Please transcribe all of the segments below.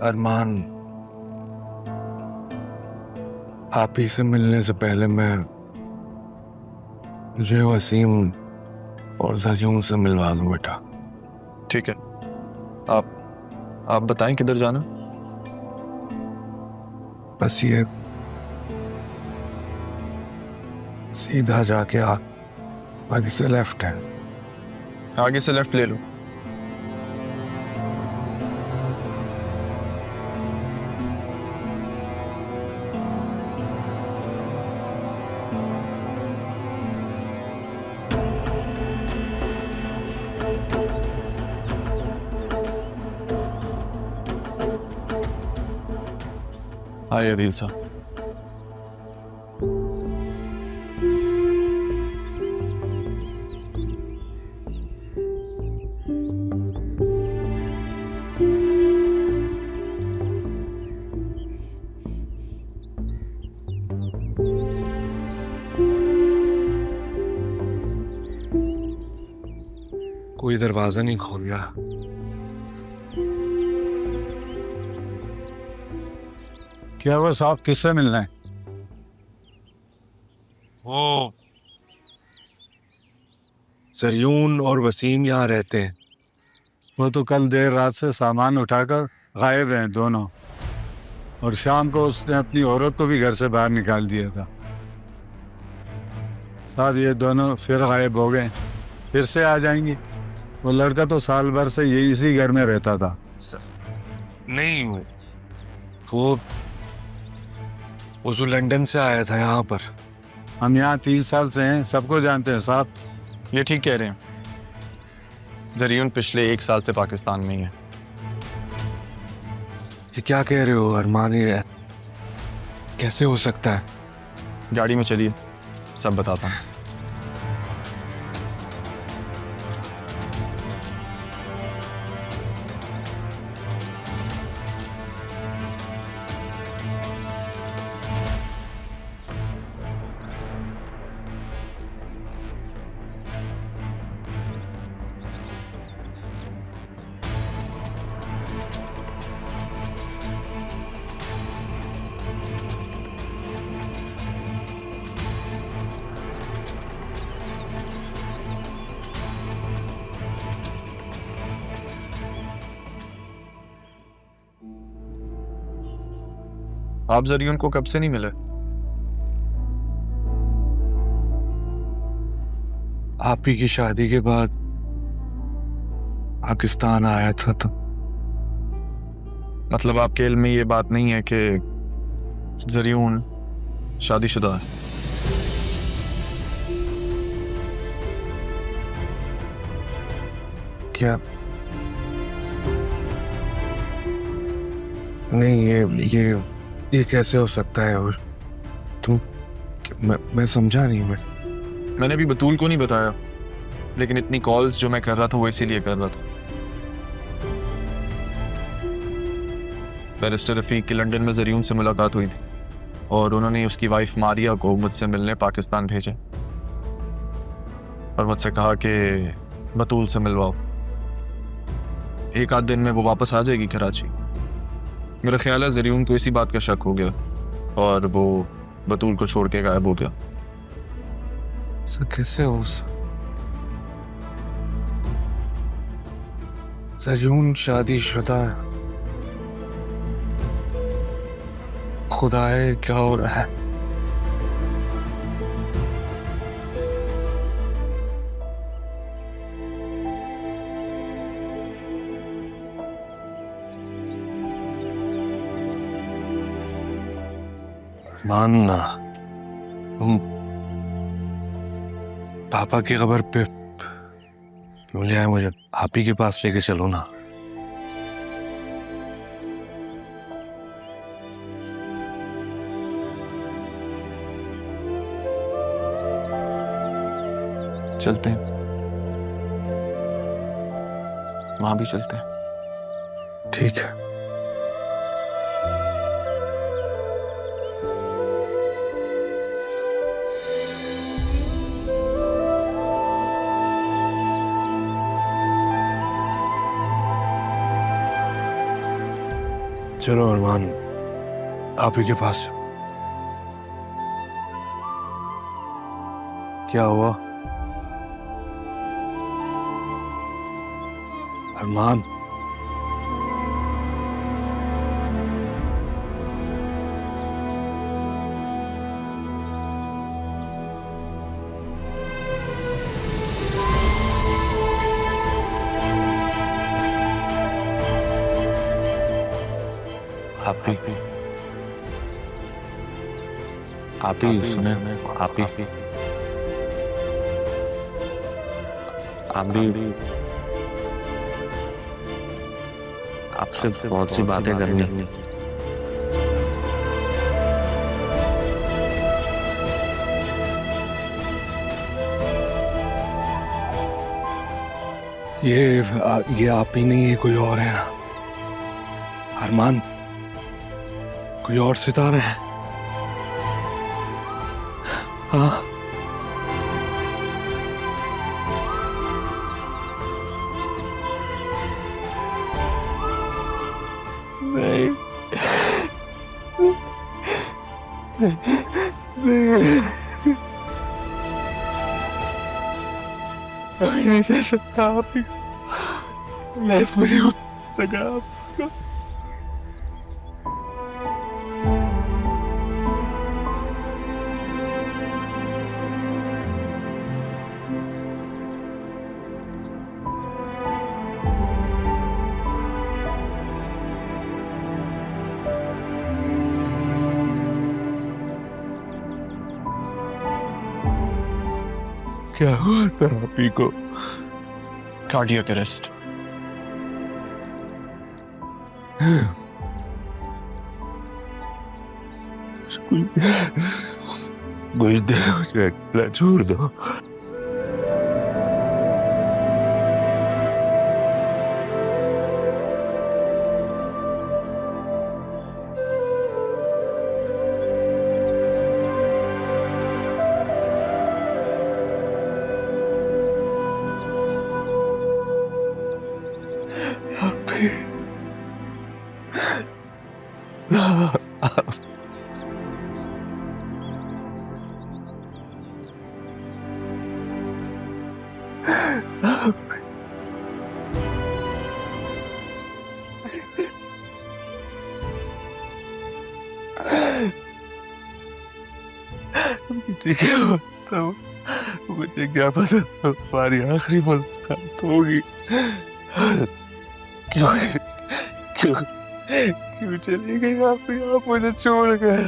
अरमान, आप ही से मिलने से पहले मुझे वसीम और ज़रियून से मिलवा दो बेटा। ठीक है, आप बताएं किधर जाना। बस ये सीधा जाके आगे से लेफ्ट है। आगे से लेफ्ट ले लो। आइए अदील साहब। कोई दरवाजा नहीं खोल गया। क्या वो साहब किससे मिलना है? वो ज़रियून और वसीम यहाँ रहते हैं। वो तो कल देर रात से सामान उठाकर गायब हैं दोनों, और शाम को उसने अपनी औरत को भी घर से बाहर निकाल दिया था। साहब ये दोनों फिर गायब हो गए, फिर से आ जाएंगी। वो लड़का तो साल भर से ये इसी घर में रहता था। नहीं, वो तो लंदन से आया था यहाँ पर। हम यहाँ 3 साल से हैं, सबको जानते हैं साहब। ये ठीक कह रहे हैं, ज़रियून पिछले 1 साल से पाकिस्तान में ही है। ये क्या कह रहे हो अरमान? ही कैसे हो सकता है? गाड़ी में चलिए, सब बताता हूँ। आप ज़रियून को कब से नहीं मिले? आप ही की शादी के बाद पाकिस्तान आया था तो। मतलब आपके इल्म में ये बात नहीं है कि ज़रियून शादीशुदा है? क्या? नहीं, ये कैसे हो सकता है? और तुम, मैं समझा नहीं। मैंने भी बतूल को नहीं बताया, लेकिन इतनी कॉल्स जो मैं कर रहा था वो इसीलिए कर रहा था। बैरिस्टर रफीक की लंदन में ज़रियून से मुलाकात हुई थी और उन्होंने उसकी वाइफ मारिया को मुझसे मिलने पाकिस्तान भेजे और मुझसे कहा कि बतूल से मिलवाओ, 1 आध दिन में वो वापस आ जाएगी कराची। मेरा ख्याल है ज़रियून को इसी बात का शक हो गया और वो बतूल को छोड़ के गायब हो गया। सर कैसे हो? ज़रियून शादीशुदा है। खुदाए क्या हो रहा है? मानना, तुम पापा की खबर पे क्यों ले आए? मुझे आप ही के पास लेके चलो ना। चलते हैं, वहां भी चलते हैं। ठीक है। चलो अरमान, आप ही के पास। क्या हुआ अरमान? आप ही सुने, आप भी आपसे बहुत सी बातें करनी। ये आप ही नहीं है, कोई और है ना अरमान? कोई और सितारा है? हाँ, नहीं नहीं दे सकता आप ही, मैं मुझे सका आपका। क्या हुआ था आप ही को? Cardiac arrest. कुछ देर छोड़ दो। मुझे क्या पता हमारी आखिरी मुलाकात होगी। क्यों क्यों क्यों चली गई आप मुझे छोड़कर?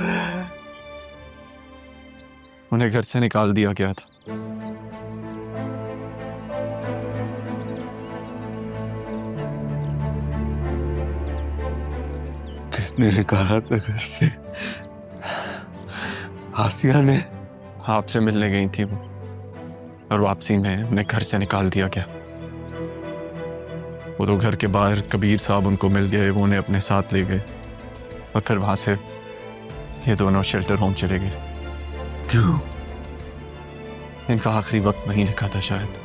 उन्हें घर से निकाल दिया गया था। किसने निकाला था घर से? आसिया ने? आपसे मिलने गई थी वो, और वापसी में उन्हें घर से निकाल दिया गया। वो तो घर के बाहर कबीर साहब उनको मिल गए, वो उन्हें अपने साथ ले गए, और फिर वहां से ये दोनों शेल्टर होम चले गए। क्यों? इनका आखिरी वक्त वहीं लिखा था शायद।